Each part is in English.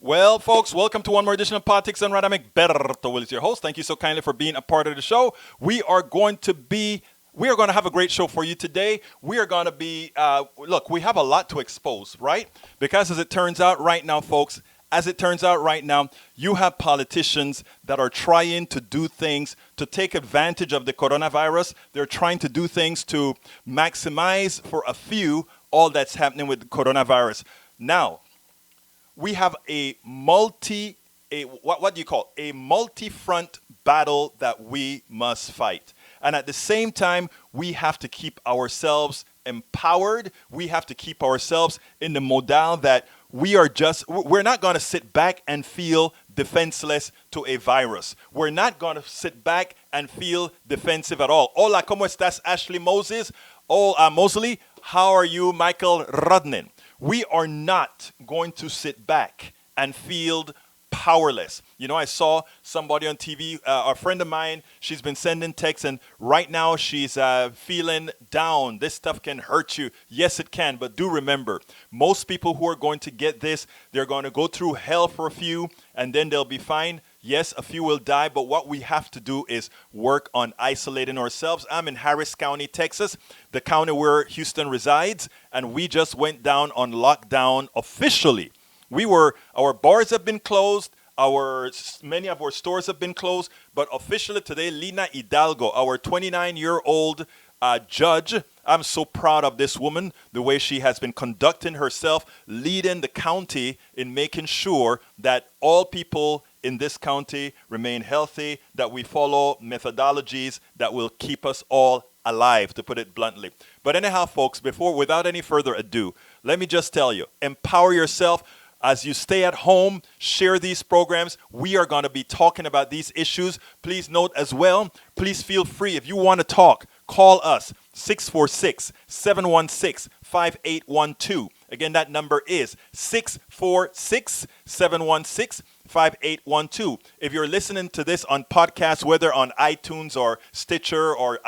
Well, folks, welcome to one more edition of Politics and Reddening. Berto Will is your host. Thank you so kindly for being a part of the show. We are going to have a great show for you today. We are going to be, look, we have a lot to expose, right? Because as it turns out right now, folks, you have politicians that are trying to do things to take advantage of the coronavirus. They're trying to do things to maximize for a few all that's happening with the coronavirus. Now, we have a multi-front battle that we must fight. And at the same time, we have to keep ourselves empowered. We have to keep ourselves in the modal that we're not going to sit back and feel defenseless to a virus. We're not going to sit back and feel defensive at all. Hola, ¿cómo estás, Ashley Moses? Mosley, how are you, Michael Reddening? We are not going to sit back and feel powerless. You know, I saw somebody on TV, a friend of mine, she's been sending texts, and right now she's feeling down. This stuff can hurt you. Yes, it can, but do remember, most people who are going to get this, they're going to go through hell for a few, and then they'll be fine. Yes, a few will die, but what we have to do is work on isolating ourselves. I'm in Harris County, Texas, the county where Houston resides, and we just went down on lockdown officially. Our bars have been closed, many of our stores have been closed, but officially today, Lina Hidalgo, our 29-year-old judge, I'm so proud of this woman, the way she has been conducting herself, leading the county in making sure that all people in this county remain healthy, that we follow methodologies that will keep us all alive, to put it bluntly. But anyhow, folks, without any further ado, let me just tell you, empower yourself. As you stay at home, share these programs. We are going to be talking about these issues. Please note as well, please feel free. If you want to talk, call us, 646-716-5812. Again, that number is 646-716-5812. If you're listening to this on podcast, whether on iTunes or Stitcher or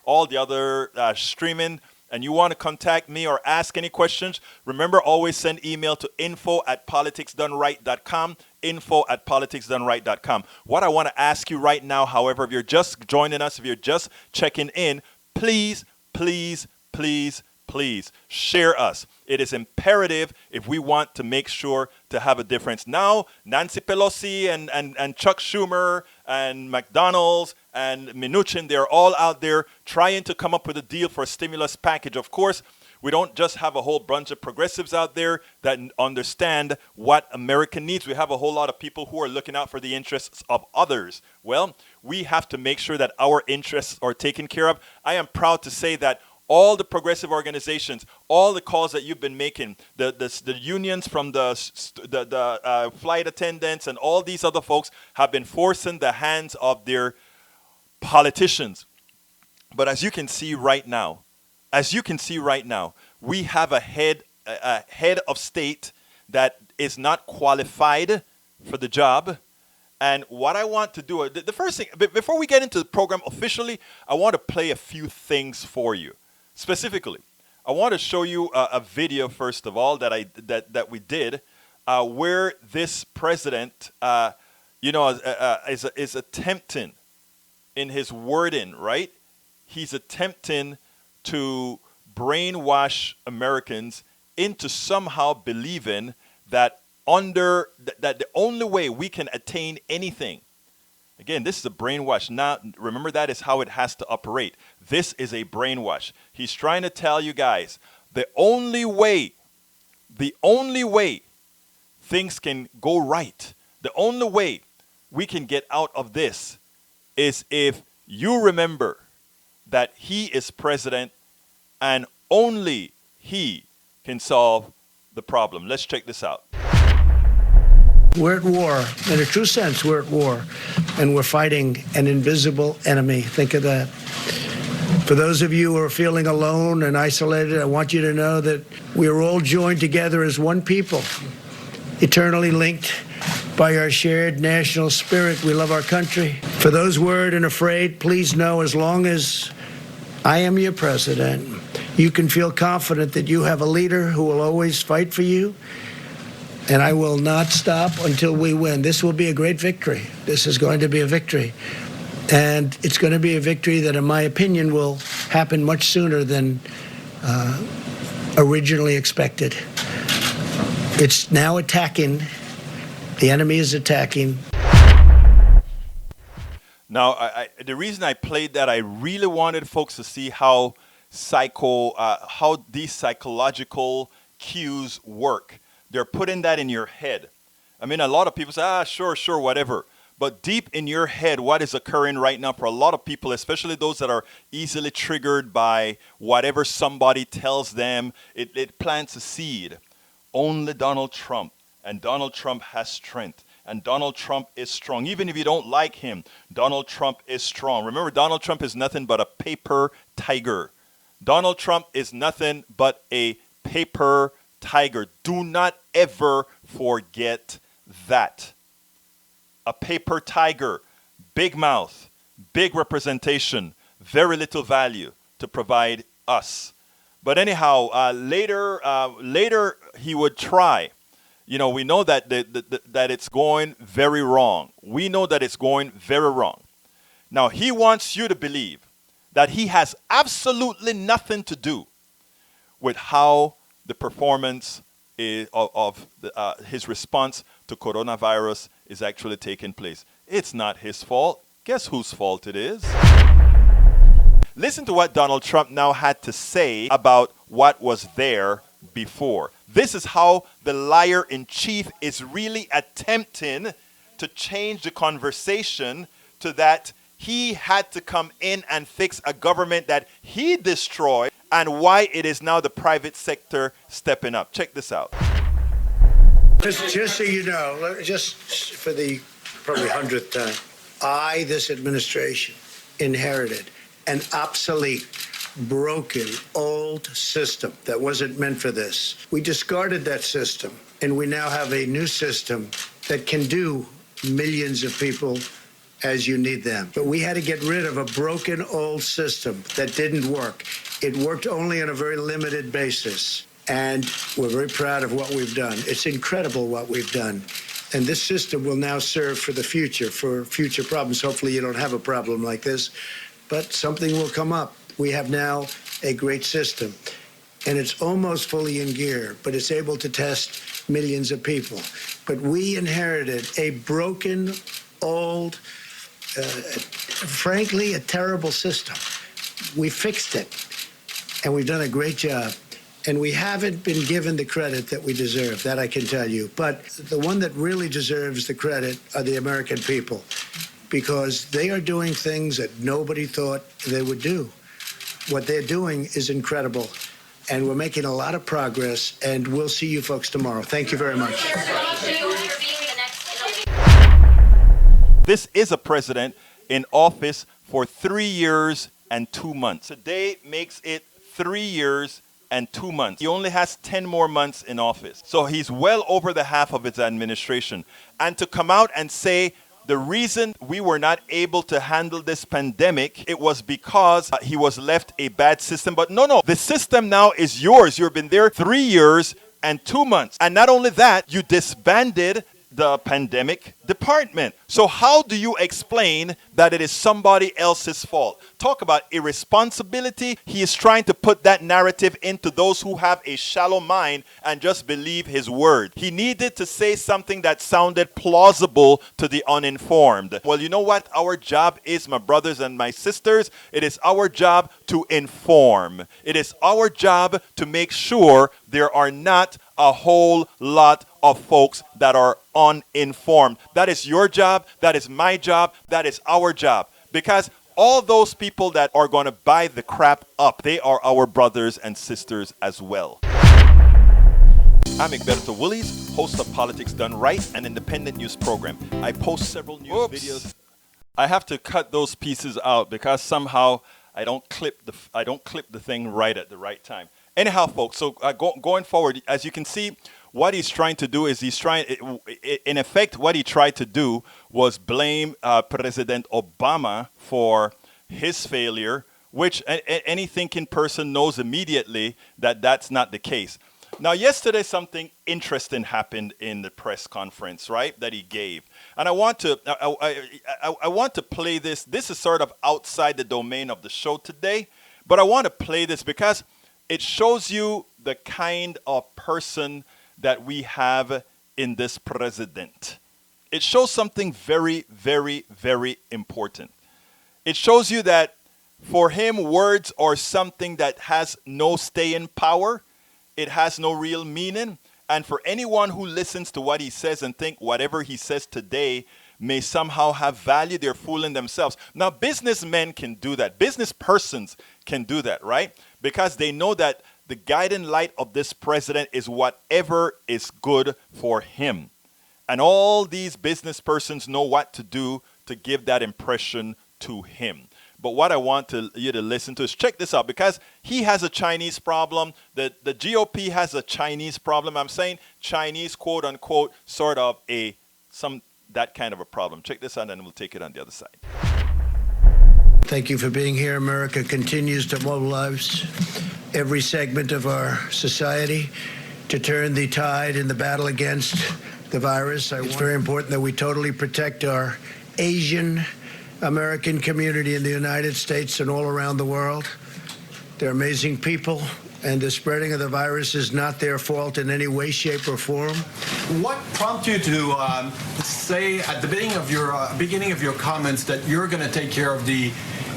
all the other streaming, and you want to contact me or ask any questions, remember, always send email to info@politicsdoneright.com, info@politicsdoneright.com. What I want to ask you right now, however, if you're just joining us, if you're just checking in, please, please, please, please share us. It is imperative if we want to make sure to have a difference. Now, Nancy Pelosi and Chuck Schumer and McDonald's and Mnuchin, they're all out there trying to come up with a deal for a stimulus package. Of course, we don't just have a whole bunch of progressives out there that understand what America needs. We have a whole lot of people who are looking out for the interests of others. Well, we have to make sure that our interests are taken care of. I am proud to say that all the progressive organizations, all the calls that you've been making, the unions from the flight attendants and all these other folks have been forcing the hands of their politicians. But as you can see right now, we have a head of state that is not qualified for the job. And what I want to do, the first thing, before we get into the program officially, I want to play a few things for you. Specifically, I want to show you a video, first of all, that we did, where this president, is attempting in his wording, right? He's attempting to brainwash Americans into somehow believing that that the only way we can attain anything. Again, this is a brainwash. Now, remember, that is how it has to operate. This is a brainwash. He's trying to tell you guys the only way things can go right, the only way we can get out of this is if you remember that he is president and only he can solve the problem. Let's check this out. We're at war. In a true sense, we're at war. And we're fighting an invisible enemy. Think of that. For those of you who are feeling alone and isolated, I want you to know that we are all joined together as one people, eternally linked by our shared national spirit. We love our country. For those worried and afraid, please know, as long as I am your president, you can feel confident that you have a leader who will always fight for you And I will not stop until we win. This will be a great victory. This is going to be a victory. And it's going to be a victory that, in my opinion, will happen much sooner than originally expected. It's now attacking. The enemy is attacking. Now, the reason I played that, I really wanted folks to see how how these psychological cues work. They're putting that in your head. I mean, a lot of people say, sure, whatever. But deep in your head, what is occurring right now for a lot of people, especially those that are easily triggered by whatever somebody tells them, it plants a seed. Only Donald Trump. And Donald Trump has strength. And Donald Trump is strong. Even if you don't like him, Donald Trump is strong. Remember, Donald Trump is nothing but a paper tiger. Donald Trump is nothing but a paper tiger. Do not ever forget that. A paper tiger, big mouth, big representation, very little value to provide us. But anyhow, later he would try. You know, we know that that it's going very wrong. We know that it's going very wrong. Now, he wants you to believe that he has absolutely nothing to do with how the performance of his response to coronavirus is actually taking place. It's not his fault. Guess whose fault it is? Listen to what Donald Trump now had to say about what was there before. This is how the liar-in-chief is really attempting to change the conversation to that he had to come in and fix a government that he destroyed, and why it is now the private sector stepping up. Check this out. Just so you know, just for the probably 100th time, this administration, inherited an obsolete, broken, old system that wasn't meant for this. We discarded that system, and we now have a new system that can do millions of people as you need them. But we had to get rid of a broken, old system that didn't work. It worked only on a very limited basis. And we're very proud of what we've done. It's incredible what we've done. And this system will now serve for the future, for future problems. Hopefully you don't have a problem like this, but something will come up. We have now a great system, and it's almost fully in gear, but it's able to test millions of people. But we inherited a broken, old, frankly, a terrible system. We fixed it, and we've done a great job. And we haven't been given the credit that we deserve, that I can tell you. But the one that really deserves the credit are the American people, because they are doing things that nobody thought they would do. What they're doing is incredible, and we're making a lot of progress, and we'll see you folks tomorrow. Thank you very much. This is a president in office for 3 years and 2 months. Today makes it 3 years and 2 months. He only has 10 more months in office. So he's well over the half of his administration. And to come out and say the reason we were not able to handle this pandemic, it was because he was left a bad system. But no, the system now is yours. You've been there 3 years and 2 months. And not only that, you disbanded the pandemic department. So how do you explain that it is somebody else's fault? Talk about irresponsibility. He is trying to put that narrative into those who have a shallow mind and just believe his word. He needed to say something that sounded plausible to the uninformed. Well, you know what our job is, my brothers and my sisters? It is our job to inform. It is our job to make sure there are not a whole lot of folks that are uninformed. That is your job. That is my job. That is our job. Because all those people that are going to buy the crap up, they are our brothers and sisters as well. I'm Egberto Willies, host of Politics Done Right, an independent news program. I post several news videos. I have to cut those pieces out because somehow I don't clip the thing right at the right time. Anyhow, folks, so going forward, as you can see, what he's trying to do is in effect, what he tried to do was blame President Obama for his failure, which any thinking person knows immediately that that's not the case. Now, yesterday, something interesting happened in the press conference, right, that he gave. And I want to play this. This is sort of outside the domain of the show today, but I want to play this because it shows you the kind of person that we have in this president. It shows something very, very, very important. It shows you that for him, words are something that has no staying power. It has no real meaning. And for anyone who listens to what he says and think whatever he says today may somehow have value, they're fooling themselves. Now, businessmen can do that. Business persons can do that, right? Because they know that the guiding light of this president is whatever is good for him. And all these business persons know what to do to give that impression to him. But what I want you to listen to is check this out, because he has a Chinese problem. The GOP has a Chinese problem. I'm saying Chinese, quote unquote, sort of that kind of a problem. Check this out, and we'll take it on the other side. Thank you for being here. America continues to mobilize every segment of our society to turn the tide in the battle against the virus. It's very important that we totally protect our Asian American community in the United States and all around the world. They're amazing people, and the spreading of the virus is not their fault in any way, shape, or form. What prompted you to say at the beginning of your comments that you're going to take care of the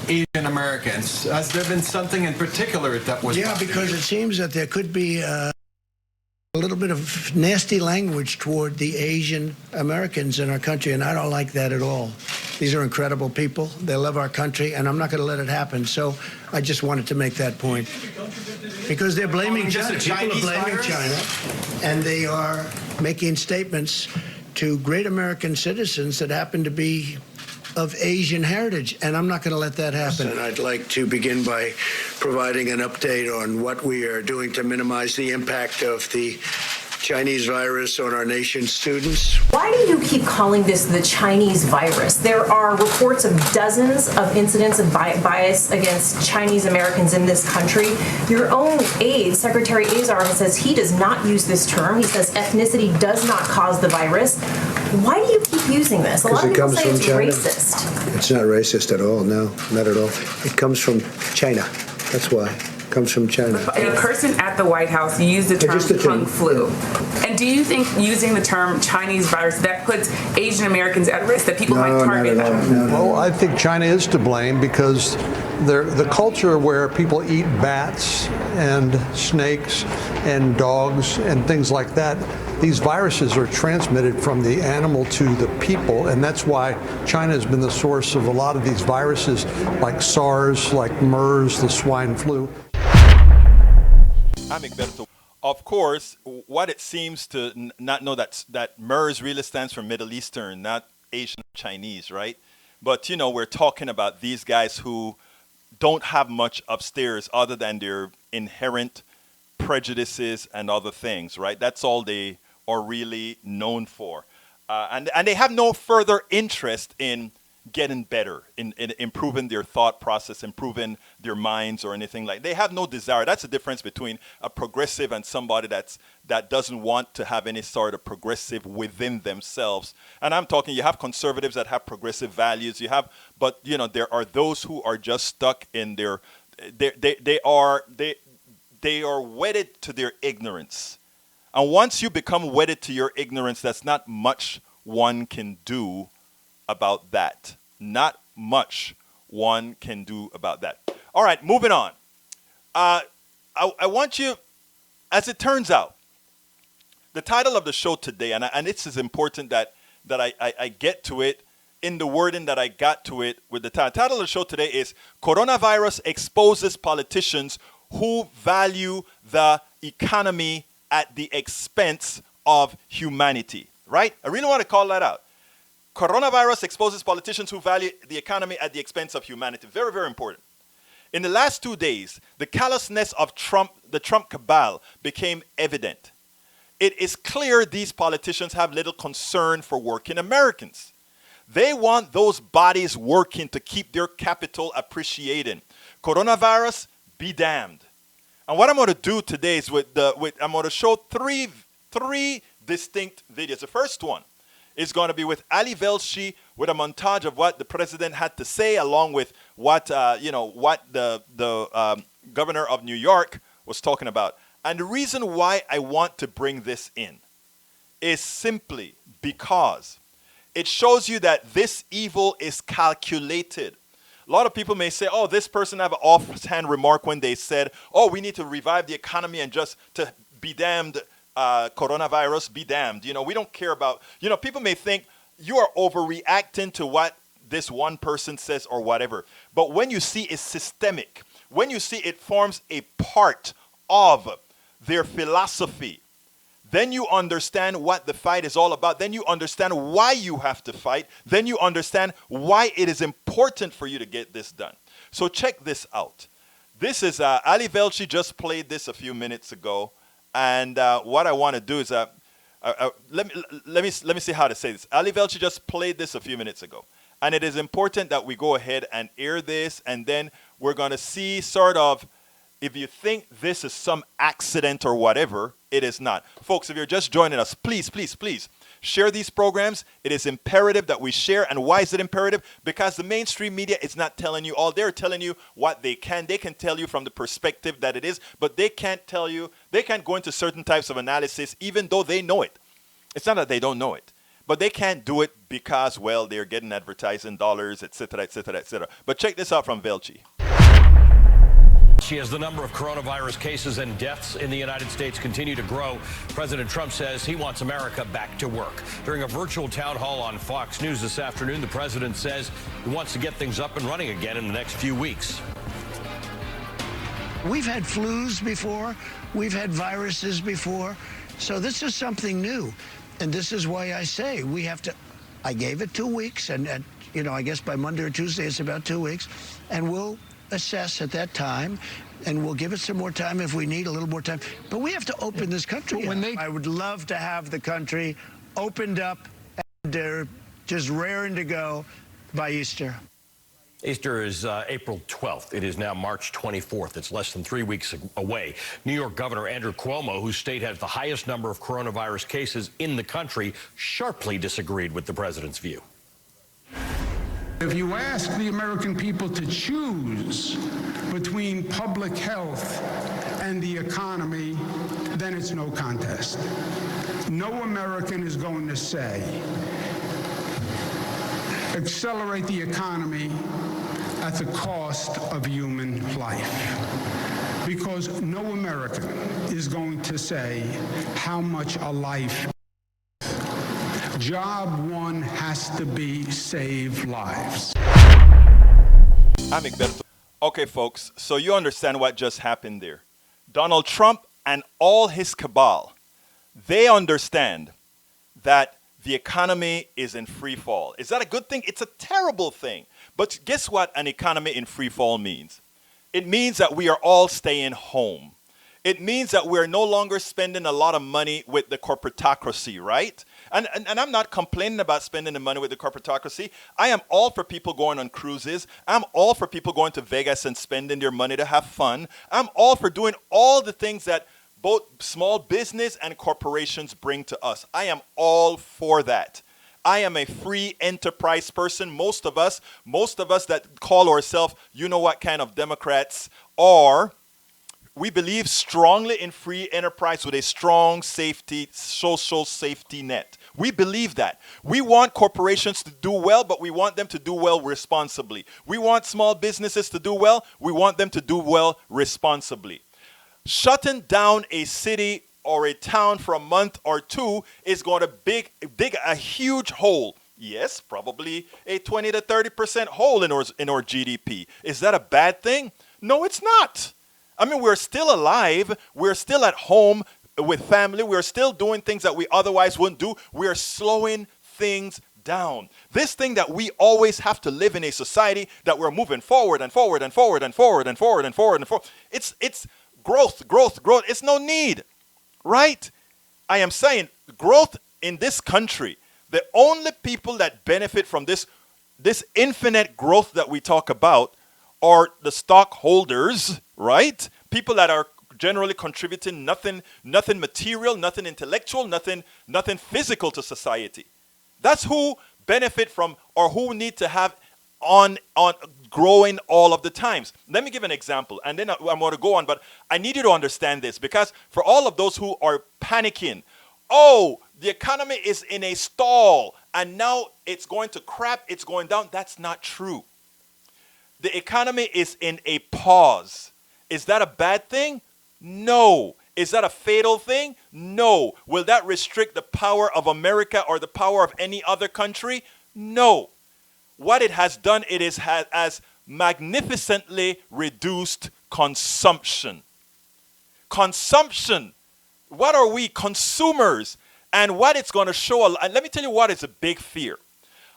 Asian Americans? Has there been something in particular that was? Yeah, because it seems that there could be a little bit of nasty language toward the Asian Americans in our country, and I don't like that at all. These are incredible people. They love our country, and I'm not going to let it happen. So I just wanted to make that point. Because they're blaming China. People are blaming China, and they are making statements to great American citizens that happen to be of Asian heritage, and I'm not going to let that happen. And I'd like to begin by providing an update on what we are doing to minimize the impact of the Chinese virus on our nation's students. Why do you keep calling this the Chinese virus? There are reports of dozens of incidents of bias against Chinese Americans in this country. Your own aide, Secretary Azar, says he does not use this term. He says ethnicity does not cause the virus. Why do you keep using this? A lot of people say it's racist. It's not racist at all. No, not at all. It comes from China. That's why. Comes from China. A person at the White House used the term Kung flu. And do you think using the term Chinese virus, that puts Asian Americans at risk, that people might target them? Well, I think China is to blame because the culture where people eat bats and snakes and dogs and things like that, these viruses are transmitted from the animal to the people, and that's why China has been the source of a lot of these viruses like SARS, like MERS, the swine flu. Of course, what it seems to not know that MERS really stands for Middle Eastern, not Asian Chinese, right? But, you know, we're talking about these guys who don't have much upstairs other than their inherent prejudices and other things, right? That's all they are really known for. And they have no further interest in getting better, in improving their thought process, improving their minds or anything like that. They have no desire. That's the difference between a progressive and somebody that doesn't want to have any sort of progressive within themselves. And I'm talking, you have conservatives that have progressive values, but you know, there are those who are just stuck in they are wedded to their ignorance. And once you become wedded to your ignorance, that's not much one can do about that. Not much one can do about that. All right, moving on. I want you, as it turns out, the title of the show today, and it's as important that I get to it in the wording that I got to it with the title. The title of the show today is Coronavirus Exposes Politicians Who Value the Economy at the Expense of Humanity. Right? I really want to call that out. Coronavirus exposes politicians who value the economy at the expense of humanity. Very, very important. In the last 2 days, the callousness of the Trump cabal became evident. It is clear these politicians have little concern for working Americans. They want those bodies working to keep their capital appreciating. Coronavirus, be damned. And what I'm going to do today is I'm going to show three distinct videos. The first one is going to be with Ali Velshi with a montage of what the president had to say, along with what the governor of New York was talking about. And the reason why I want to bring this in is simply because it shows you that this evil is calculated. A lot of people may say, oh, this person have an offhand remark when they said, oh, we need to revive the economy and just to be damned, coronavirus, be damned. We don't care about, people may think you are overreacting to what this one person says or whatever. But when you see it's systemic, when you see it forms a part of their philosophy, then you understand what the fight is all about. Then you understand why you have to fight. Then you understand why it is important for you to get this done. So check this out. This is Ali Velshi just played this a few minutes ago. And what I want to do is, let me see how to say this. Ali Velshi just played this a few minutes ago. And it is important that we go ahead and air this. And then we're going to see sort of, if you think this is some accident or whatever, it is not. Folks, if you're just joining us, please, please, please share these programs. It is imperative that we share. And why is it imperative? Because the mainstream media is not telling you all. They're telling you what they can. They can tell you from the perspective that it is, but they can't tell you, they can't go into certain types of analysis even though they know it. It's not that they don't know it, but they can't do it because, well, they're getting advertising dollars, etc., etc., etc. But check this out from Velshi. As the number of coronavirus cases and deaths in the United States continue to grow, President Trump says he wants America back to work. During a virtual town hall on Fox News this afternoon, the president says he wants to get things up and running again in the next few weeks. We've had flus before. We've had viruses before. So this is something new. And this is why I say we have to, I gave it 2 weeks. And I guess by Monday or Tuesday, it's about 2 weeks. And we'll assess at that time, and we'll give it some more time if we need a little more time. But we have to open this country up. I would love to have the country opened up and they're just raring to go by Easter. Easter is April 12th. It is now March 24th. It's less than 3 weeks away. New York Governor Andrew Cuomo, whose state has the highest number of coronavirus cases in the country, sharply disagreed with the president's view. If you ask the American people to choose between public health and the economy, then it's no contest. No American is going to say, accelerate the economy at the cost of human life. Because no American is going to say how much a life. Job one has to be save lives. Okay, folks, so you understand what just happened there. Donald Trump and all his cabal, they understand that the economy is in free fall. Is that a good thing? It's a terrible thing. But guess what an economy in free fall means? It means that we are all staying home. It means that we're no longer spending a lot of money with the corporatocracy, right? And I'm not complaining about spending the money with the corporatocracy. I am all for people going on cruises. I'm all for people going to Vegas and spending their money to have fun. I'm all for doing all the things that both small business and corporations bring to us. I am all for that. I am a free enterprise person. Most of us that call ourselves, you know what kind of Democrats are, we believe strongly in free enterprise with a strong social safety net. We believe that. We want corporations to do well, but we want them to do well responsibly. We want small businesses to do well. We want them to do well responsibly. Shutting down a city or a town for a month or two is going to dig a huge hole. Yes, probably a 20 to 30% hole in our GDP. Is that a bad thing? No, it's not. I mean, we're still alive. We're still at home with family. We're still doing things that we otherwise wouldn't do. We're slowing things down. This thing that we always have to live in a society that we're moving forward and forward and forward and forward and forward and forward and forward. It's growth. It's no need, right? I am saying growth in this country, the only people that benefit from this infinite growth that we talk about are the stockholders, right? People that are generally contributing nothing material, nothing intellectual, nothing physical to society. That's who benefit from, or who need to have on growing all of the times. Let me give an example, and then I'm going to go on, but I need you to understand this, because for all of those who are panicking, oh, the economy is in a stall and now it's going to crap, it's going down. That's not true. The economy is in a pause. Is that a bad thing? No. Is that a fatal thing? No. Will that restrict the power of America or the power of any other country? No. What it has done, has magnificently reduced consumption. Consumption. What are we? Consumers. And what it's going to show, and let me tell you what is a big fear.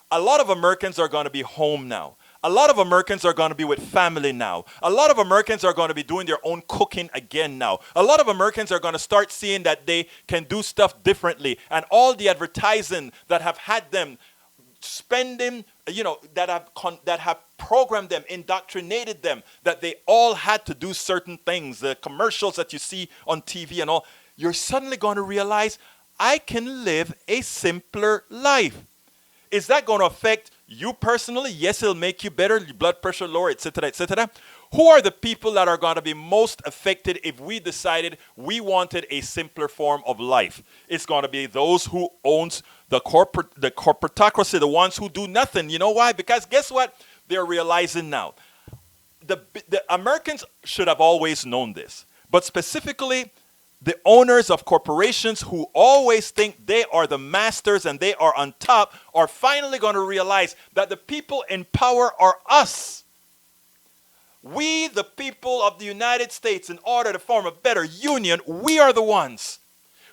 A lot of Americans are going to be home now. A lot of Americans are going to be with family now. A lot of Americans are going to be doing their own cooking again now. A lot of Americans are going to start seeing that they can do stuff differently. And all the advertising that have had them spending, that have programmed them, indoctrinated them, that they all had to do certain things, the commercials that you see on TV and all, you're suddenly going to realize, I can live a simpler life. Is that going to affect you personally? Yes, it'll make you better, your blood pressure lower, etc., etc. Who are the people that are going to be most affected if we decided we wanted a simpler form of life? It's going to be those who owns the corporatocracy, the ones who do nothing. You know why? Because guess what? They're realizing now. The Americans should have always known this, but specifically the owners of corporations who always think they are the masters and they are on top are finally going to realize that the people in power are us. We, the people of the United States, in order to form a better union, we are the ones.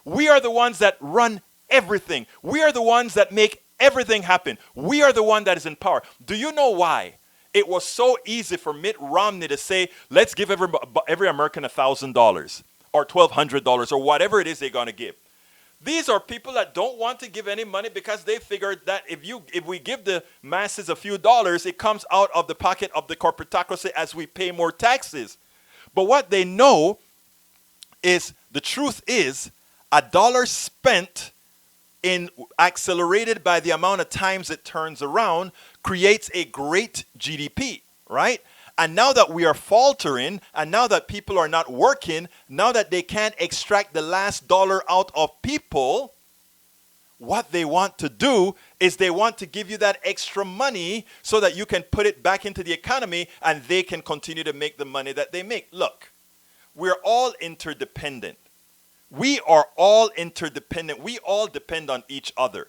We are the ones that run everything. We are the ones that make everything happen. We are the one that is in power. Do you know why it was so easy for Mitt Romney to say, let's give every American $1,000 or $1,200 or whatever it is they're going to give? These are people that don't want to give any money because they figured that if we give the masses a few dollars, it comes out of the pocket of the corporatocracy as we pay more taxes. But what they know is, the truth is, a dollar spent accelerated by the amount of times it turns around creates a great GDP, right? And now that we are faltering, and now that people are not working, now that they can't extract the last dollar out of people, what they want to do is they want to give you that extra money so that you can put it back into the economy and they can continue to make the money that they make. Look, we're all interdependent. We are all interdependent. We all depend on each other.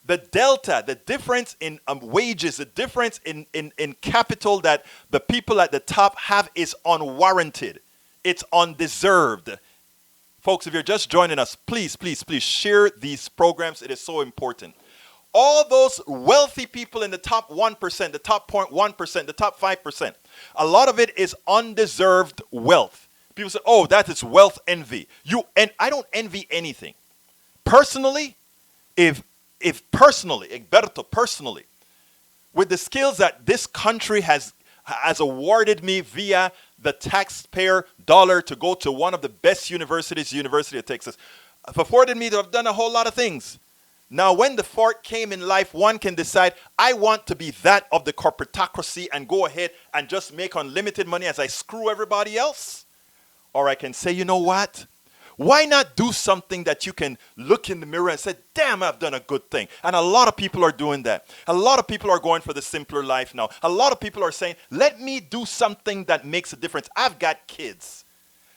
The delta, the difference in wages, the difference in capital that the people at the top have is unwarranted. It's undeserved. Folks, if you're just joining us, please, please, please share these programs. It is so important. All those wealthy people in the top 1%, the top 0.1%, the top 5%, a lot of it is undeserved wealth. People say, oh, that is wealth envy. And I don't envy anything. Personally, if personally, Egberto, personally, with the skills that this country has awarded me via the taxpayer dollar to go to one of the best universities, University of Texas, afforded me to have done a whole lot of things. Now, when the fork came in life, one can decide, I want to be that of the corporatocracy and go ahead and just make unlimited money as I screw everybody else. Or I can say, you know what? Why not do something that you can look in the mirror and say, damn, I've done a good thing. And a lot of people are doing that. A lot of people are going for the simpler life now. A lot of people are saying, let me do something that makes a difference. I've got kids.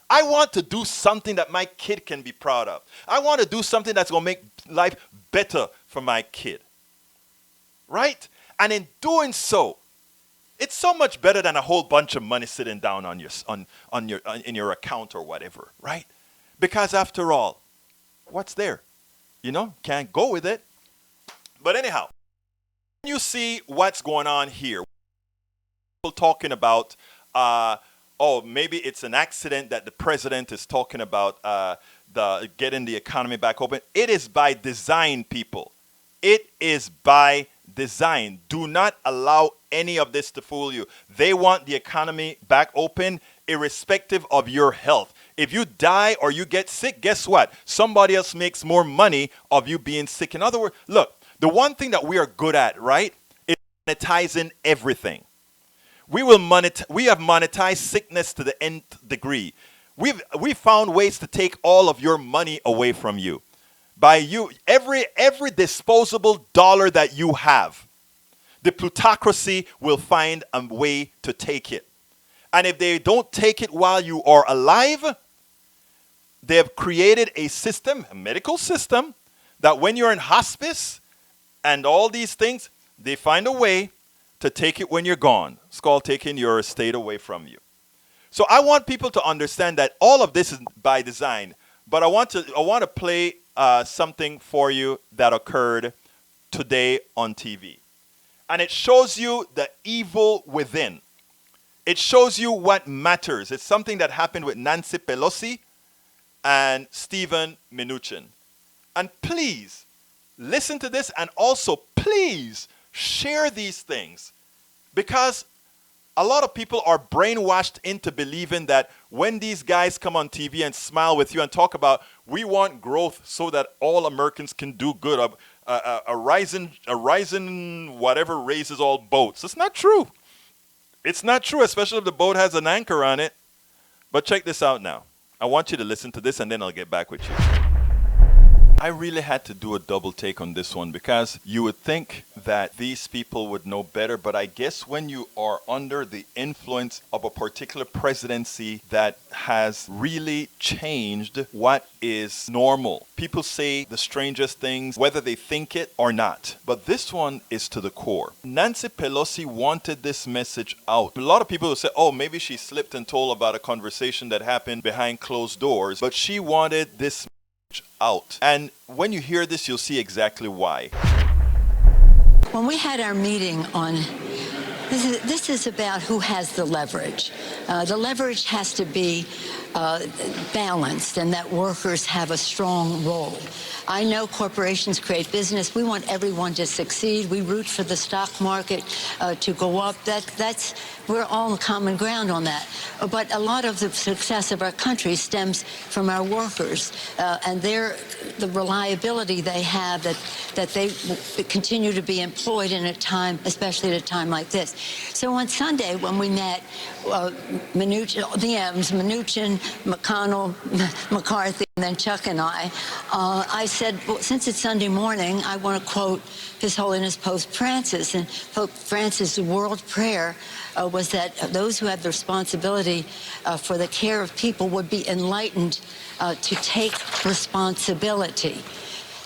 I want to do something that my kid can be proud of. I want to do something that's going to make life better for my kid. Right? And in doing so, it's so much better than a whole bunch of money sitting down on in your account or whatever, right? Because after all, what's there? Can't go with it. But anyhow, you see what's going on here. People talking about, maybe it's an accident that the president is talking about getting the economy back open. It is by design, people. It is by design. Do not allow any of this to fool you. They want the economy back open irrespective of your health, If you die or you get sick, guess what? Somebody else makes more money of you being sick. In other words, look, the one thing that we are good at, right, is monetizing everything. We have monetized sickness to the nth degree. We've found ways to take all of your money away from you. By you, every disposable dollar that you have, the plutocracy will find a way to take it. And if they don't take it while you are alive, they have created a system, a medical system, that when you're in hospice and all these things, they find a way to take it when you're gone. It's called taking your estate away from you. So I want people to understand that all of this is by design. But I want to play something for you that occurred today on TV. And it shows you the evil within. It shows you what matters. It's something that happened with Nancy Pelosi and Steven Mnuchin. And please, listen to this, and also please share these things. Because a lot of people are brainwashed into believing that when these guys come on TV and smile with you and talk about, we want growth so that all Americans can do good, a rising whatever raises all boats. It's not true. It's not true, especially if the boat has an anchor on it. But check this out now. I want you to listen to this, and then I'll get back with you. I really had to do a double take on this one, because you would think that these people would know better, but I guess when you are under the influence of a particular presidency that has really changed what is normal, people say the strangest things, whether they think it or not. But this one is to the core. Nancy Pelosi wanted this message out. A lot of people will say, oh, maybe she slipped and told about a conversation that happened behind closed doors, but she wanted this out. And when you hear this, you'll see exactly why. When we had our meeting on, this is about who has the leverage. The leverage has to be balanced, and that workers have a strong role. I know corporations create business. We want everyone to succeed. We root for the stock market to go up. We're all on common ground on that. But a lot of the success of our country stems from our workers and the reliability they have, that they continue to be employed in a time, especially at a time like this. So on Sunday, when we met, Mnuchin, the M's, Mnuchin, McConnell, McCarthy, and then Chuck and I said, well, since it's Sunday morning, I want to quote His Holiness Pope Francis. And Pope Francis' world prayer was that those who have the responsibility for the care of people would be enlightened to take responsibility.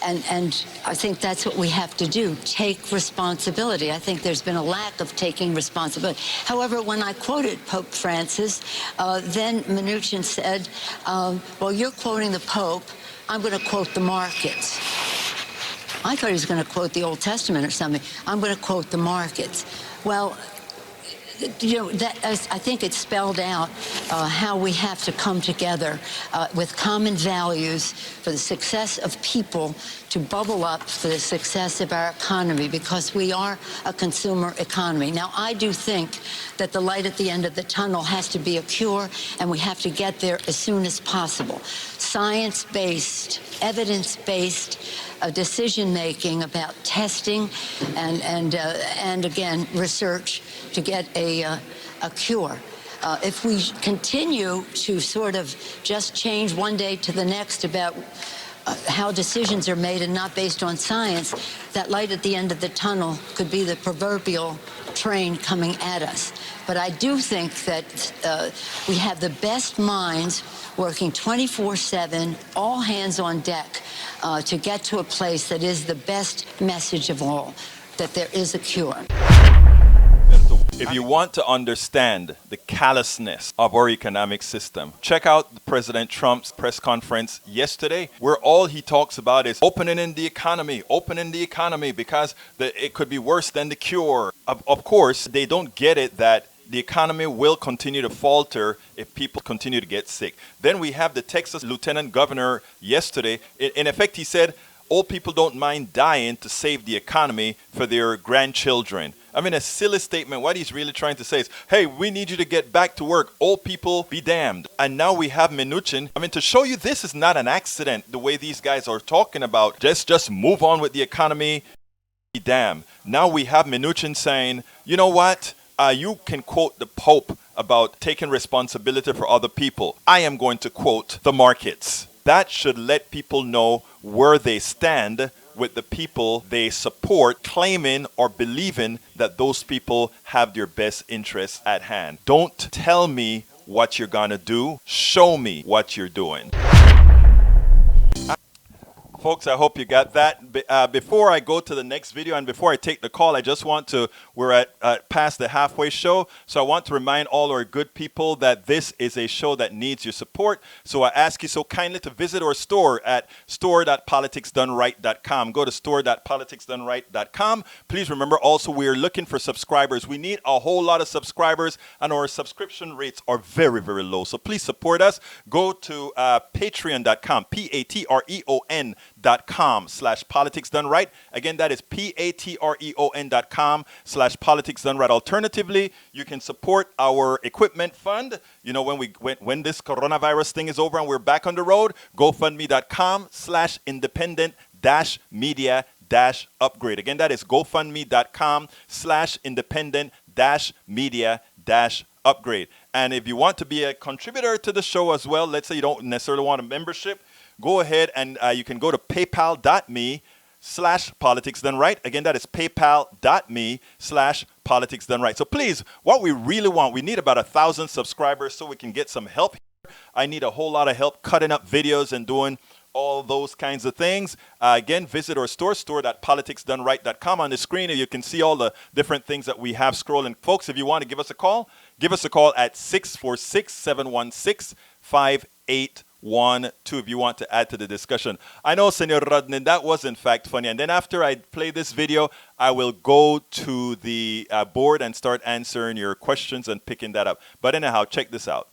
And I think that's what we have to do, take responsibility. I think there's been a lack of taking responsibility. However, when I quoted Pope Francis, then Mnuchin said, well, you're quoting the Pope. I'm going to quote the markets. I thought he was going to quote the Old Testament or something. I'm going to quote the markets. Well, you know, I think it spelled out how we have to come together with common values for the success of people to bubble up for the success of our economy, because we are a consumer economy. Now, I do think that the light at the end of the tunnel has to be a cure, and we have to get there as soon as possible. Science-based, evidence-based decision-making about testing and again, research to get a cure. If we continue to sort of just change one day to the next about how decisions are made and not based on science, that light at the end of the tunnel could be the proverbial train coming at us. But I do think that we have the best minds working 24/7, all hands on deck, to get to a place that is the best message of all, that there is a cure. If you want to understand the callousness of our economic system, check out President Trump's press conference yesterday, where all he talks about is opening the economy, because it could be worse than the cure. Of course, they don't get it that the economy will continue to falter if people continue to get sick. Then we have the Texas Lieutenant Governor yesterday. In effect, he said, old people don't mind dying to save the economy for their grandchildren. I mean, a silly statement. What he's really trying to say is, hey, we need you to get back to work. Old people, be damned. And now we have Mnuchin. I mean, to show you this is not an accident, the way these guys are talking about, just move on with the economy, be damned. Now we have Mnuchin saying, you know what? You can quote the Pope about taking responsibility for other people. I am going to quote the markets. That should let people know where they stand with the people they support, claiming or believing that those people have their best interests at hand. Don't tell me what you're gonna do. Show me what you're doing. Folks, I hope you got that. Before I go to the next video and before I take the call, I just want to, we're at past the halfway show, so I want to remind all our good people that this is a show that needs your support. So I ask you so kindly to visit our store at store.politicsdoneright.com. Go to store.politicsdoneright.com. Please remember also we're looking for subscribers. We need a whole lot of subscribers and our subscription rates are very, very low. So please support us. Go to patreon.com, patreon.com/politicsdoneright. Again, that is patreon.com/politicsdoneright. Alternatively, you can support our equipment fund. You know, when this coronavirus thing is over and we're back on the road, gofundme.com/independent-media-upgrade. Again, that is gofundme.com/independent-media-upgrade. And if you want to be a contributor to the show as well, let's say you don't necessarily want a membership, go ahead and you can go to paypal.me/politicsdoneright. Again, that is paypal.me/politicsdoneright. So please, what we really want, we need about 1,000 subscribers so we can get some help here. I need a whole lot of help cutting up videos and doing all those kinds of things. Again, visit our store.politicsdoneright.com. On the screen, you can see all the different things that we have scrolling. Folks, if you want to give us a call at 646-716-5812 if you want to add to the discussion. I know, Senor Reddening, that was in fact funny. And then after I play this video, I will go to the board and start answering your questions and picking that up. But anyhow, check this out.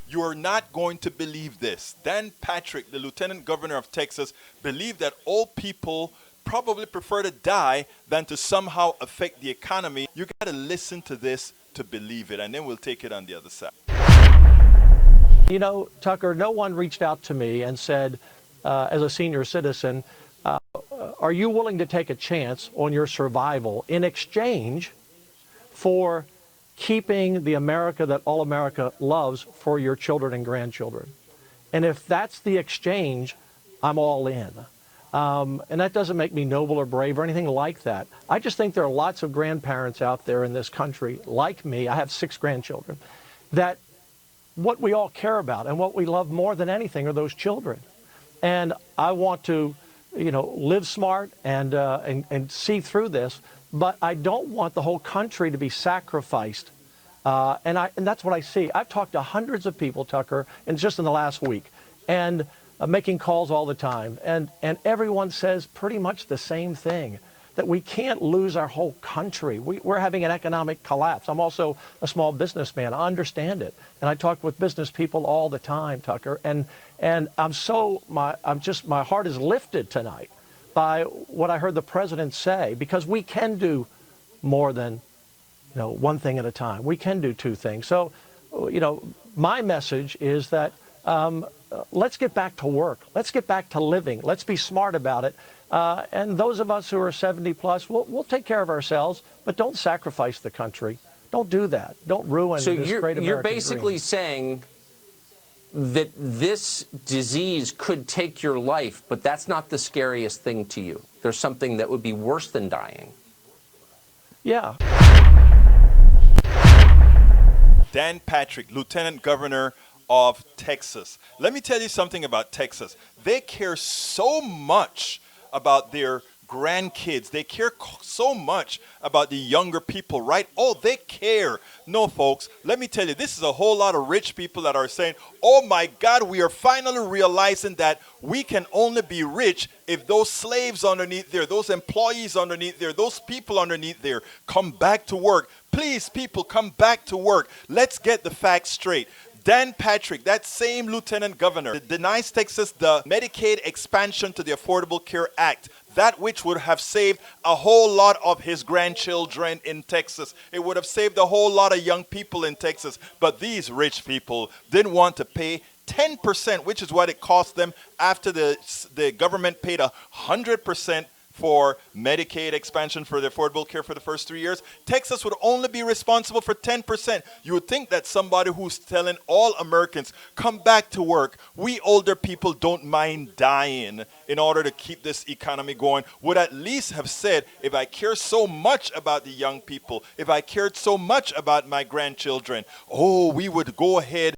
You are not going to believe this. Dan Patrick, the Lieutenant Governor of Texas, believed that old people probably prefer to die than to somehow affect the economy. You got to listen to this to believe it, and then we'll take it on the other side. You know, Tucker, no one reached out to me and said, as a senior citizen, are you willing to take a chance on your survival in exchange for keeping the America that all America loves for your children and grandchildren? And if that's the exchange, I'm all in. And that doesn't make me noble or brave or anything like that. I just think there are lots of grandparents out there in this country, like me, I have 6 grandchildren, that what we all care about and what we love more than anything are those children. And I want to, you know, live smart and see through this, but I don't want the whole country to be sacrificed. And that's what I see. I've talked to hundreds of people, Tucker, and just in the last week, and making calls all the time. And everyone says pretty much the same thing, that we can't lose our whole country. We're having an economic collapse. I'm also a small businessman. I understand it. And I talk with business people all the time, Tucker. And my heart is lifted tonight by what I heard the president say, because we can do more than, you know, one thing at a time. We can do 2 things. So, you know, my message is that let's get back to work. Let's get back to living. Let's be smart about it. And those of us who are 70 plus, we'll take care of ourselves, but don't sacrifice the country. Don't do that. Don't ruin this great American dream. You're basically saying that this disease could take your life, but that's not the scariest thing to you. There's something that would be worse than dying. Yeah. Dan Patrick, Lieutenant Governor of Texas. Let me tell you something about Texas. They care so much about their grandkids. They care so much about the younger people, right? Oh, they care. No, folks, let me tell you, this is a whole lot of rich people that are saying, oh my God, we are finally realizing that we can only be rich if those slaves underneath there, those employees underneath there, those people underneath there come back to work. Please, people, come back to work. Let's get the facts straight. Dan Patrick, that same lieutenant governor, denies Texas the Medicaid expansion to the Affordable Care Act. that which would have saved a whole lot of his grandchildren in Texas. It would have saved a whole lot of young people in Texas. But these rich people didn't want to pay 10%, which is what it cost them after the government paid 100% for Medicaid expansion for the Affordable Care for the first 3 years. Texas would only be responsible for 10%. You would think that somebody who's telling all Americans, come back to work, we older people don't mind dying in order to keep this economy going, would at least have said, if I care so much about the young people, if I cared so much about my grandchildren, we would go ahead.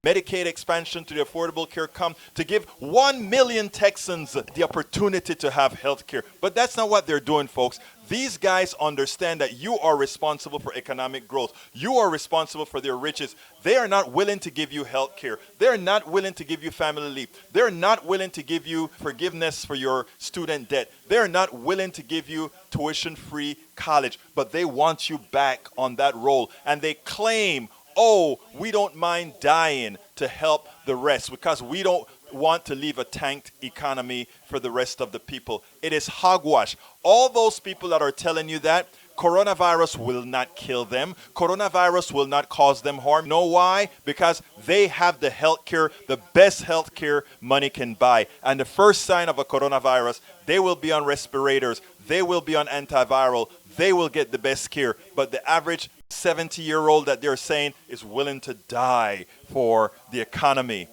Medicaid expansion to the Affordable Care come to give 1 million Texans the opportunity to have health care. But that's not what they're doing, folks. These guys understand that you are responsible for economic growth. You are responsible for their riches. They are not willing to give you health care. They're not willing to give you family leave. They're not willing to give you forgiveness for your student debt. They're not willing to give you tuition-free college. But they want you back on that roll. And they claim, we don't mind dying to help the rest because we don't want to leave a tanked economy for the rest of the people. It is hogwash. All those people that are telling you that, coronavirus will not kill them. Coronavirus will not cause them harm. Know why? Because they have the health care, the best health care money can buy. And the first sign of a coronavirus, they will be on respirators. They will be on antiviral. They will get the best care. But the average 70-year-old that they're saying is willing to die for the economy,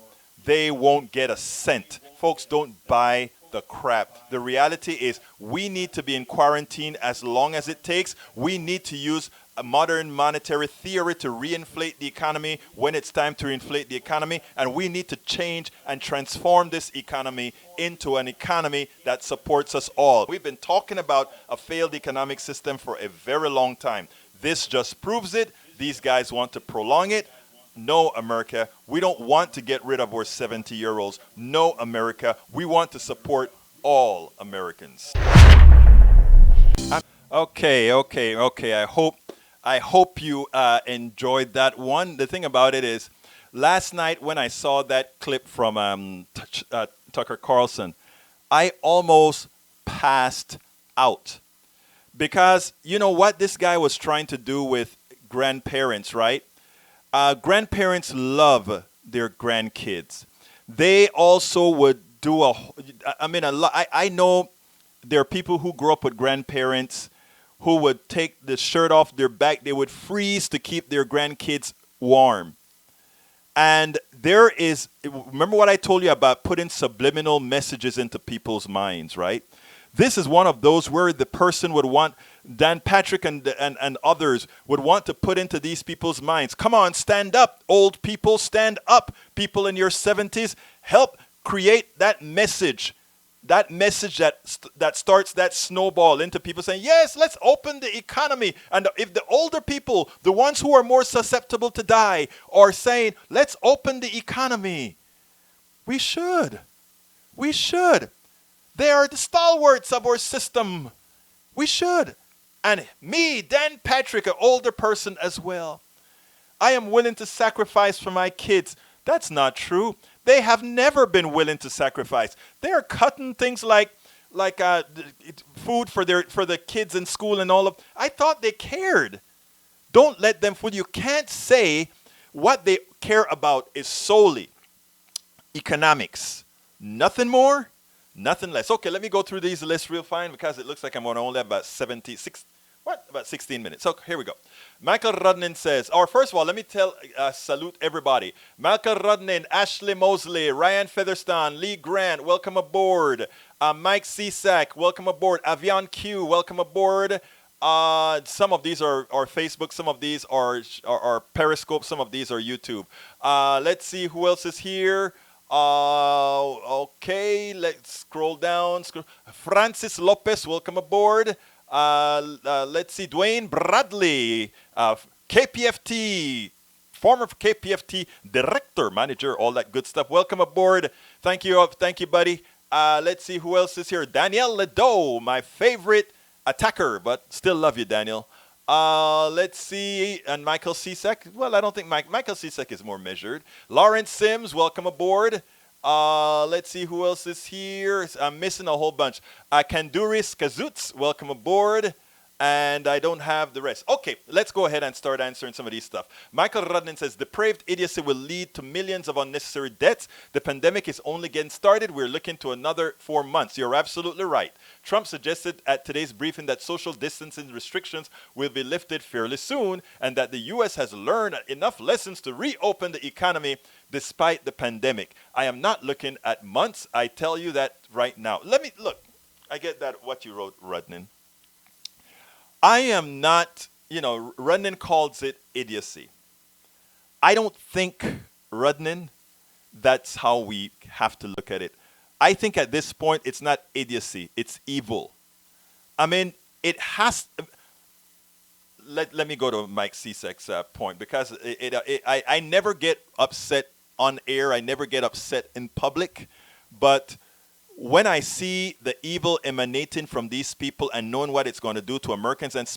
they won't get a cent. Folks, don't buy the crap. The reality is we need to be in quarantine as long as it takes. We need to use a modern monetary theory to reinflate the economy when it's time to reinflate the economy. And we need to change and transform this economy into an economy that supports us all. We've been talking about a failed economic system for a very long time. This just proves it. These guys want to prolong it. No, America, we don't want to get rid of our 70-year-olds. No, America, we want to support all Americans. Okay. I hope you enjoyed that one. The thing about it is, last night when I saw that clip from Tucker Carlson, I almost passed out. Because you know what this guy was trying to do with grandparents, right? Grandparents love their grandkids. They also would do I know there are people who grew up with grandparents who would take the shirt off their back. They would freeze to keep their grandkids warm. And remember what I told you about putting subliminal messages into people's minds, right? This is one of those where the person would want, Dan Patrick and others would want to put into these people's minds, come on, stand up, old people, stand up, people in your 70s, help create that message that starts that snowball into people saying, yes, let's open the economy. And if the older people, the ones who are more susceptible to die, are saying, let's open the economy, we should. They are the stalwarts of our system. We should. And me, Dan Patrick, an older person as well, I am willing to sacrifice for my kids. That's not true. They have never been willing to sacrifice. They are cutting things like food for the kids in school and all of. I thought they cared. Don't let them fool you. You can't say what they care about is solely economics. Nothing more. Nothing less. Okay, let me go through these lists real fine because it looks like I'm going to only have about 16 minutes. So here we go. Michael Reddening says, first of all, let me salute everybody. Michael Reddening, Ashley Mosley, Ryan Featherstone, Lee Grant, welcome aboard. Mike Cisak, welcome aboard. Avian Q, welcome aboard. Some of these are Facebook, some of these are Periscope, some of these are YouTube. Let's see who else is here. Okay, let's scroll down. Francis Lopez, welcome aboard. Let's see, Dwayne Bradley, KPFT, former KPFT director, manager, all that good stuff. Welcome aboard. Thank you, buddy. Let's see who else is here. Danielle Ledoux, my favorite attacker, but still love you, Daniel. Let's see, and Michael Cisak. Well, I don't think Michael Cisak is more measured. Lawrence Sims, welcome aboard. Let's see who else is here. I'm missing a whole bunch. Kanduris Kazutz, welcome aboard. And I don't have the rest. Okay, let's go ahead and start answering some of these stuff. Michael Reddening says, depraved idiocy will lead to millions of unnecessary deaths. The pandemic is only getting started. We're looking to another 4 months. You're absolutely right. Trump suggested at today's briefing that social distancing restrictions will be lifted fairly soon and that the U.S. has learned enough lessons to reopen the economy despite the pandemic. I am not looking at months. I tell you that right now. Let me look. I get that what you wrote, Reddening. I am not, Redmond calls it idiocy. I don't think, Redmond, that's how we have to look at it. I think at this point, it's not idiocy, it's evil. I mean, it has, let me go to Mike Cesak's point, because I never get upset on air, I never get upset in public, but when I see the evil emanating from these people and knowing what it's going to do to Americans and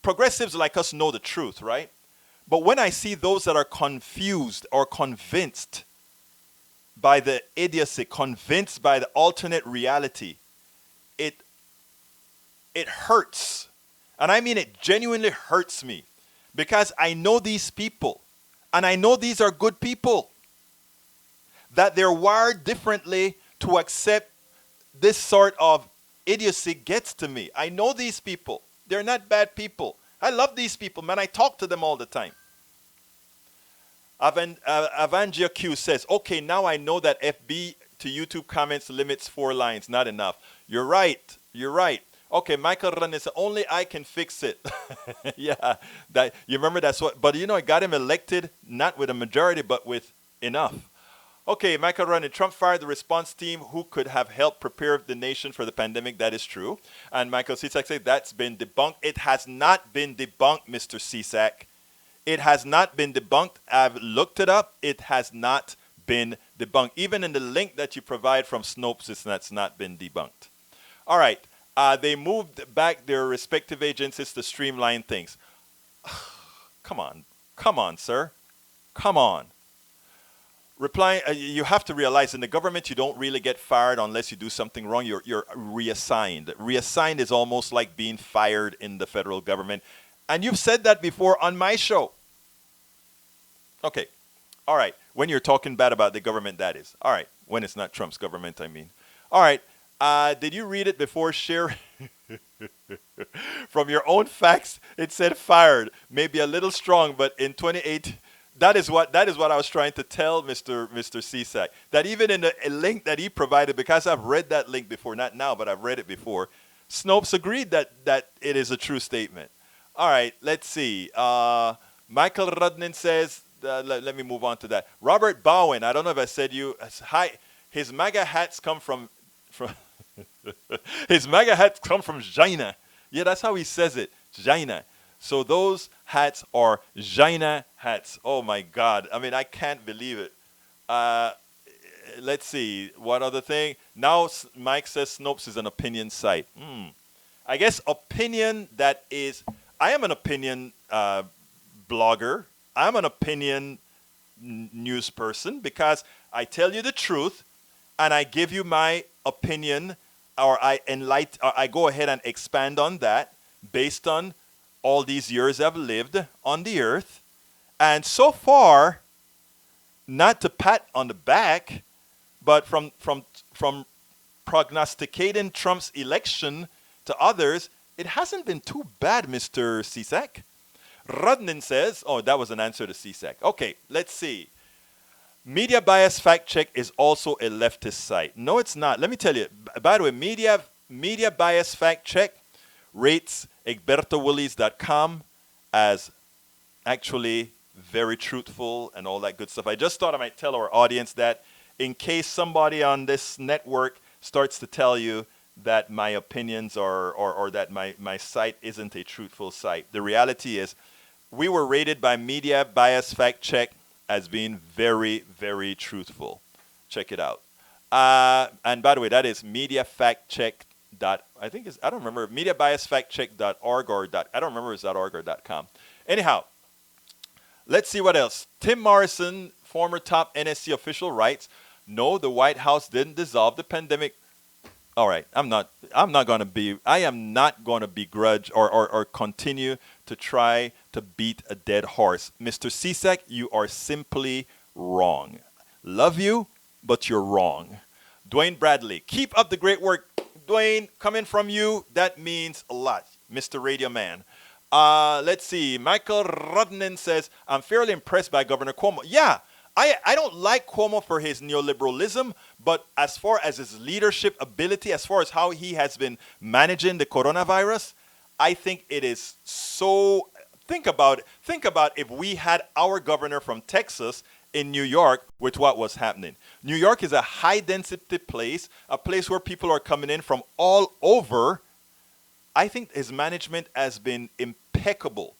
progressives like us know the truth, right? But when I see those that are confused or convinced by the idiocy, convinced by the alternate reality, it hurts. And I mean, it genuinely hurts me because I know these people and I know these are good people. That they're wired differently to accept this sort of idiocy gets to me. I know these people. They're not bad people. I love these people, man. I talk to them all the time. Avangia Q says, okay, now I know that FB to YouTube comments limits 4 lines. Not enough. You're right. You're right. Okay, Michael Run says, only I can fix it. Yeah, that you remember that's what, but it got him elected, not with a majority, but with enough. Okay, Michael Ronan, Trump fired the response team who could have helped prepare the nation for the pandemic. That is true. And Michael Cisak said that's been debunked. It has not been debunked, Mr. Cisak. It has not been debunked. I've looked it up. It has not been debunked. Even in the link that you provide from Snopes, that's not been debunked. All right. They moved back their respective agencies to streamline things. Come on. Come on, sir. Come on. Replying, you have to realize in the government you don't really get fired unless you do something wrong. You're reassigned. Reassigned is almost like being fired in the federal government. And you've said that before on my show. Okay. All right. When you're talking bad about the government, that is. All right. When it's not Trump's government, I mean. All right. Did you read it before sharing? From your own facts, it said fired. Maybe a little strong, but in 2018. That is what I was trying to tell Mr. Cisak. That even in the link that he provided, because I've read that link before, not now, but I've read it before, Snopes agreed that it is a true statement. All right, let's see. Michael Rudnin says, let me move on to that. Robert Bowen, I don't know if I said you, hi. His MAGA hats come from his MAGA hats come from China. Yeah, that's how he says it, China. So those hats are China hats. Oh, my God. I mean, I can't believe it. Let's see. What other thing? Now, Mike says Snopes is an opinion site. I guess opinion that is... I am an opinion blogger. I'm an opinion news person because I tell you the truth and I give you my opinion or I go ahead and expand on that based on all these years I've lived on the earth. And so far, not to pat on the back, but from prognosticating Trump's election to others, it hasn't been too bad, Mr. Cisak. Reddening says, oh, that was an answer to Cisak. Okay, let's see. Media Bias Fact Check is also a leftist site. No, it's not. Let me tell you. By the way, Media Bias Fact Check rates egbertowillies.com as actually very truthful and all that good stuff. I just thought I might tell our audience that in case somebody on this network starts to tell you that my opinions or that my site isn't a truthful site. The reality is we were rated by Media Bias Fact Check as being very, very truthful. Check it out. And by the way, that is mediafactcheck. I don't remember, mediabiasfactcheck.org or I don't remember if it's .org or .com. Anyhow, let's see what else. Tim Morrison, former top NSC official writes, no, the White House didn't dissolve the pandemic. All right, I am not going to begrudge or continue to try to beat a dead horse. Mr. Cisak, you are simply wrong. Love you, but you're wrong. Dwayne Bradley, keep up the great work. Dwayne, coming from you, that means a lot, Mr. Radio Man. Let's see. Michael Reddening says, I'm fairly impressed by Governor Cuomo. Yeah, I don't like Cuomo for his neoliberalism, but as far as his leadership ability, as far as how he has been managing the coronavirus, I think it is so. Think about if we had our governor from Texas in New York with what was happening. New York is a high density place, a place where people are coming in from all over. I think his management has been impeccable.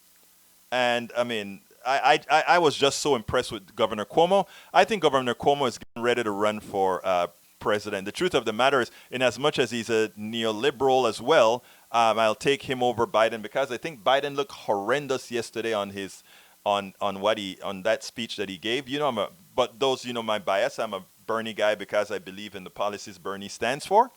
And I mean, I was just so impressed with Governor Cuomo. I think Governor Cuomo is getting ready to run for president. The truth of the matter is, in as much as he's a neoliberal as well, I'll take him over Biden because I think Biden looked horrendous yesterday on his on that speech that he gave. You know, but those, you know, my bias. I'm a Bernie guy because I believe in the policies Bernie stands for.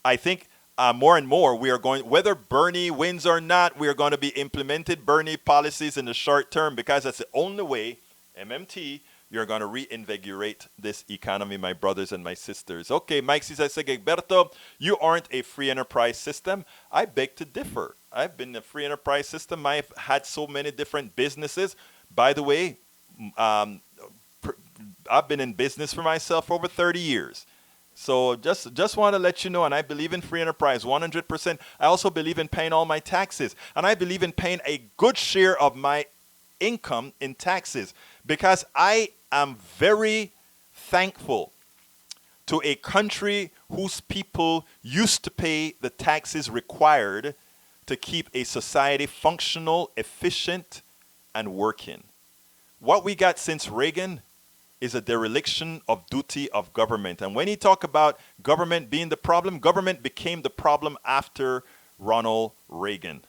I think more and more we are going, whether Bernie wins or not, we are going to be implemented Bernie policies in the short term because that's the only way, MMT, you're going to reinvigorate this economy, my brothers and my sisters. Okay, Mike says, Egberto, you aren't a free enterprise system. I beg to differ. I've been in a free enterprise system. I've had so many different businesses. By the way, I've been in business for myself for over 30 years. So just want to let you know, and I believe in free enterprise 100%. I also believe in paying all my taxes, and I believe in paying a good share of my income in taxes because I am very thankful to a country whose people used to pay the taxes required to keep a society functional, efficient, and working. What we got since Reagan is a dereliction of duty of government. And when you talk about government being the problem, government became the problem after Ronald Reagan.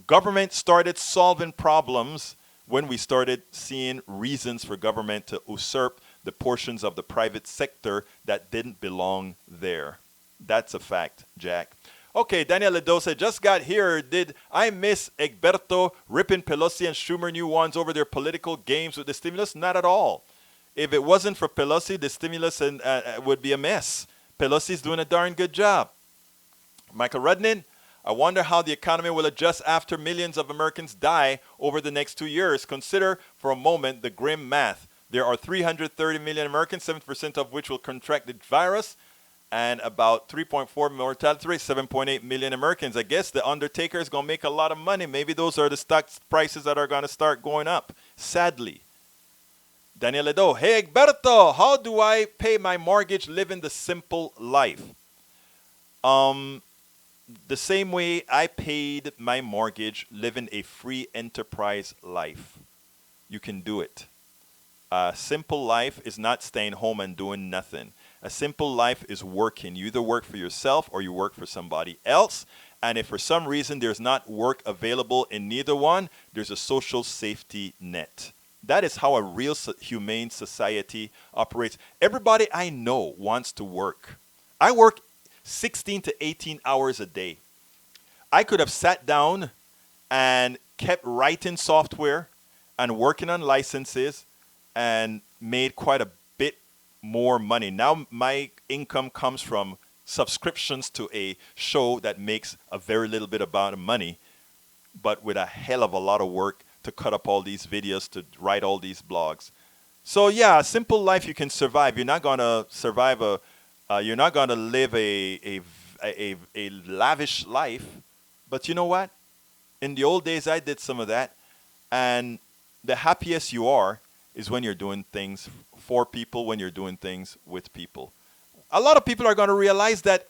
Government started solving problems when we started seeing reasons for government to usurp the portions of the private sector that didn't belong there. That's a fact, Jack. Okay, Daniel Ledosa just got here. Did I miss Egberto ripping Pelosi and Schumer new ones over their political games with the stimulus? Not at all. If it wasn't for Pelosi, the stimulus would be a mess. Pelosi's doing a darn good job. Michael Reddening, I wonder how the economy will adjust after millions of Americans die over the next 2 years. Consider for a moment the grim math. There are 330 million Americans, 7% of which will contract the virus, and about 3.4 mortality rate, 7.8 million Americans. I guess the undertaker is going to make a lot of money. Maybe those are the stock prices that are going to start going up, sadly. Daniel Edo, hey, Egberto, how do I pay my mortgage living the simple life? The same way I paid my mortgage living a free enterprise life. You can do it. A simple life is not staying home and doing nothing. A simple life is working. You either work for yourself or you work for somebody else. And if for some reason there's not work available in neither one, there's a social safety net. That is how a real humane society operates. Everybody I know wants to work. I work 16 to 18 hours a day. I could have sat down and kept writing software and working on licenses and made quite a bit more money. Now my income comes from subscriptions to a show that makes a very little bit of money, but with a hell of a lot of work to cut up all these videos, to write all these blogs. So yeah, a simple life you can survive. You're not gonna survive you're not gonna live a lavish life, but you know what? In the old days, I did some of that, and the happiest you are is when you're doing things for people, when you're doing things with people. A lot of people are going to realize that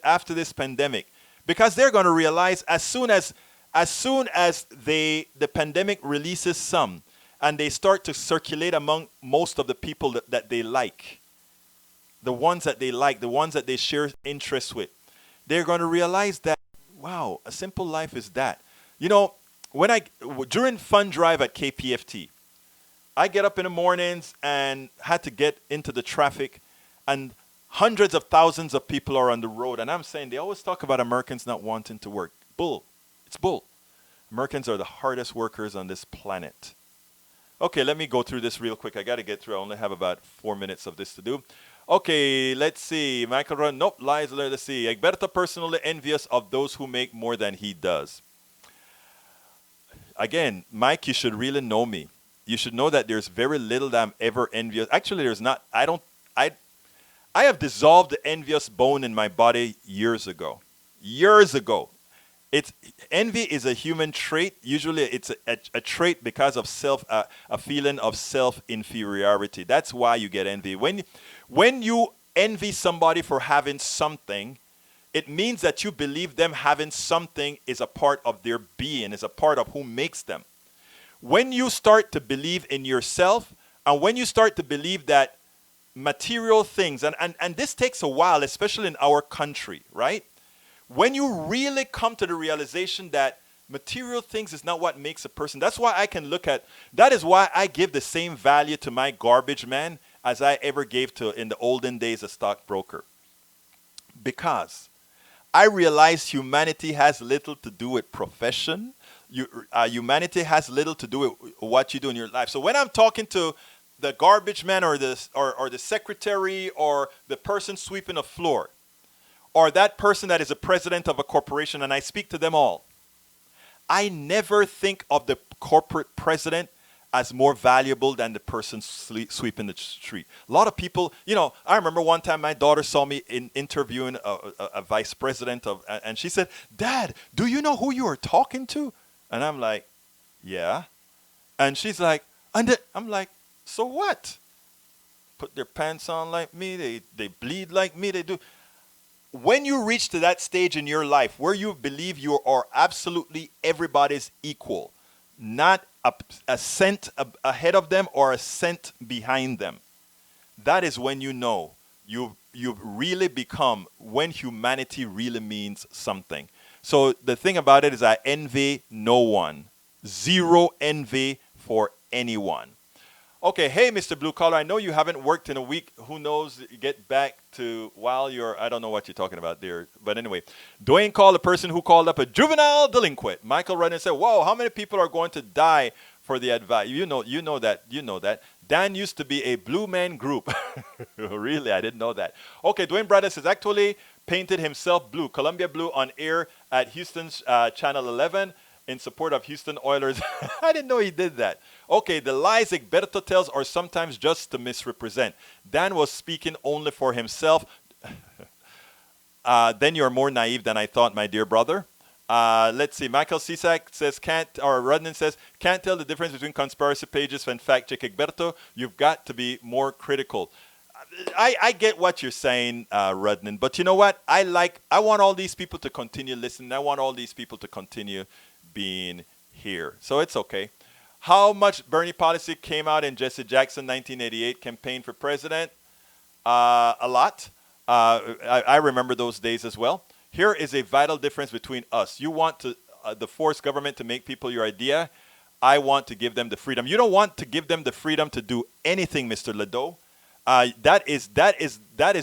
after this pandemic, because they're going to realize as soon as the pandemic releases some and they start to circulate among most of the people that they like, the ones that they like, the ones that they share interests with, they're going to realize that, wow, a simple life is that. You know, during Fund Drive at KPFT, I get up in the mornings and had to get into the traffic, and hundreds of thousands of people are on the road. And I'm saying, they always talk about Americans not wanting to work. Bull. It's bull. Americans are the hardest workers on this planet. Okay, let me go through this real quick. I got to get through. I only have about 4 minutes of this to do. Okay, let's see. Michael Run. Nope, lies. Let's see. Egberto personally envious of those who make more than he does. Again, Mike, you should really know me. You should know that there's very little that I'm ever envious. Actually, there's not. I have dissolved the envious bone in my body years ago. Years ago. Envy is a human trait. Usually it's a trait because of a feeling of self-inferiority. That's why you get envy. When you envy somebody for having something, it means that you believe them having something is a part of their being, is a part of who makes them. When you start to believe in yourself, and when you start to believe that material things, and this takes a while, especially in our country, right? When you really come to the realization that material things is not what makes a person, that is why I give the same value to my garbage man as I ever gave to, in the olden days, a stockbroker. Because I realize humanity has little to do with profession. Humanity has little to do with what you do in your life. So when I'm talking to the garbage man or the secretary or the person sweeping the floor, or that person that is a president of a corporation, and I speak to them all, I never think of the corporate president as more valuable than the person sweeping the street. A lot of people, I remember one time my daughter saw me interviewing a vice president and she said, "Dad, do you know who you are talking to?" And I'm like, "Yeah." And she's like, I'm like, "So what? Put their pants on like me, they bleed like me, they do." When you reach to that stage in your life where you believe you are absolutely everybody's equal, not a cent ahead of them or a cent behind them, that is when you know you've really become, when humanity really means something. So the thing about it is I envy no one. Zero envy for anyone. Okay, hey, Mr. Blue Collar, I know you haven't worked in a week. Who knows? You get back to I don't know what you're talking about there. But anyway, Dwayne called a person who called up a juvenile delinquent. Michael Reddening said, "Whoa, how many people are going to die for the advice?" You know that. Dan used to be a Blue Man Group. Really? I didn't know that. Okay, Dwayne Bradley says, actually painted himself blue, Columbia Blue, on air at Houston's Channel 11 in support of Houston Oilers. I didn't know he did that. Okay, the lies Egberto tells are sometimes just to misrepresent. Dan was speaking only for himself. Then you're more naive than I thought, my dear brother. Let's see. Michael Cisak says, Redmond says, can't tell the difference between conspiracy pages and fact check. Egberto, you've got to be more critical. I get what you're saying, Redmond, but you know what? I want all these people to continue listening. I want all these people to continue being here. So it's okay. How much Bernie policy came out in Jesse Jackson 1988 campaign for president? A lot. I remember those days as well. Here is a vital difference between us. You want the force government to make people your idea. I want to give them the freedom. You don't want to give them the freedom to do anything, Mr. Ledoux. That is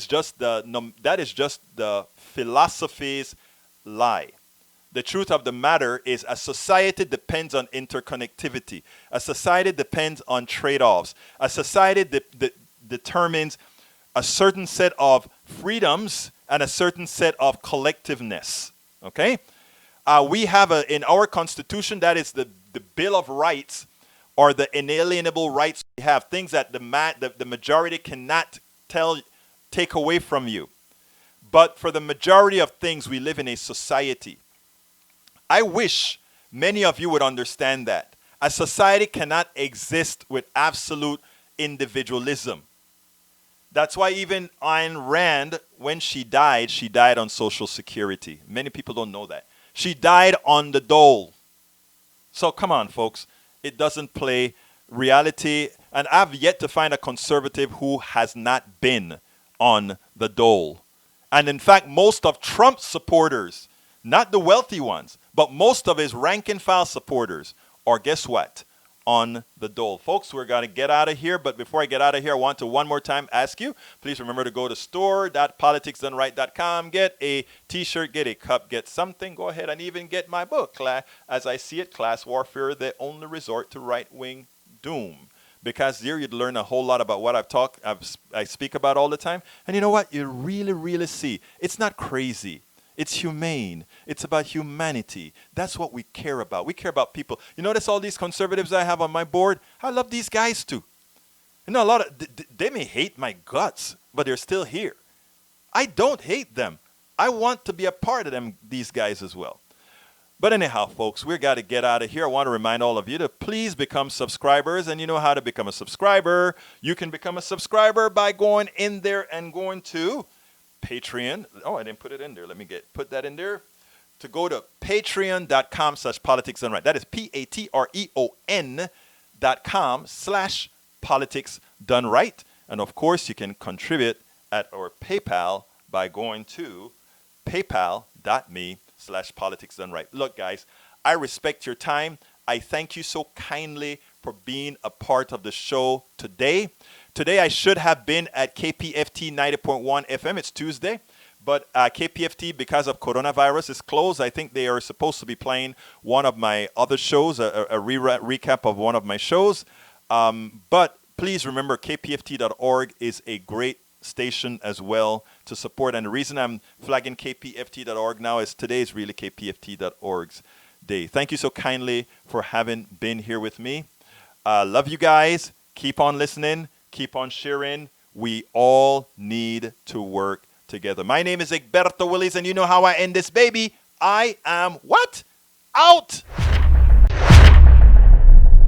just the philosophy's lie. The truth of the matter is a society depends on interconnectivity. A society depends on trade-offs. A society determines a certain set of freedoms and a certain set of collectiveness. Okay? We have in our Constitution, that is the Bill of Rights, or the inalienable rights we have, things that the majority cannot take away from you. But for the majority of things, we live in a society. I wish many of you would understand that. A society cannot exist with absolute individualism. That's why even Ayn Rand, when she died on Social Security. Many people don't know that. She died on the dole. So come on, folks. It doesn't play reality. And I've yet to find a conservative who has not been on the dole. And in fact, most of Trump's supporters, not the wealthy ones, but most of his rank and file supporters, or guess what, on the dole. Folks, we're going to get out of here, but before I get out of here, I want to one more time ask you, please remember to go to store.politicsdoneright.com, get a t-shirt, get a cup, get something, go ahead and even get my book, As I See It, Class Warfare, the Only Resort to Right-Wing Doom. Because there you'd learn a whole lot about what I speak about all the time. And you know what? You really, really see, it's not crazy. It's humane. It's about humanity. That's what we care about. We care about people. You notice all these conservatives I have on my board? I love these guys too. You know, they may hate my guts, but they're still here. I don't hate them. I want to be a part of these guys as well. But anyhow, folks, we got to get out of here. I want to remind all of you to please become subscribers. And you know how to become a subscriber. You can become a subscriber by going in there and going to Patreon. Oh, I didn't put it in there. Let me put that in there. To go to patreon.com/politicsdoneright. That is patreon.com/politicsdoneright. And of course, you can contribute at our PayPal by going to paypal.me/politicsdoneright. Look, guys, I respect your time. I thank you so kindly for being a part of the show today. Today, I should have been at KPFT 90.1 FM. It's Tuesday. But KPFT, because of coronavirus, is closed. I think they are supposed to be playing one of my other shows, a recap of one of my shows. But please remember, kpft.org is a great station as well to support. And the reason I'm flagging kpft.org now is today is really kpft.org's day. Thank you so kindly for having been here with me. Love you guys. Keep on listening. Keep on sharing. We all need to work together. My name is Egberto Willis, and you know how I end this, baby. I am what? Out!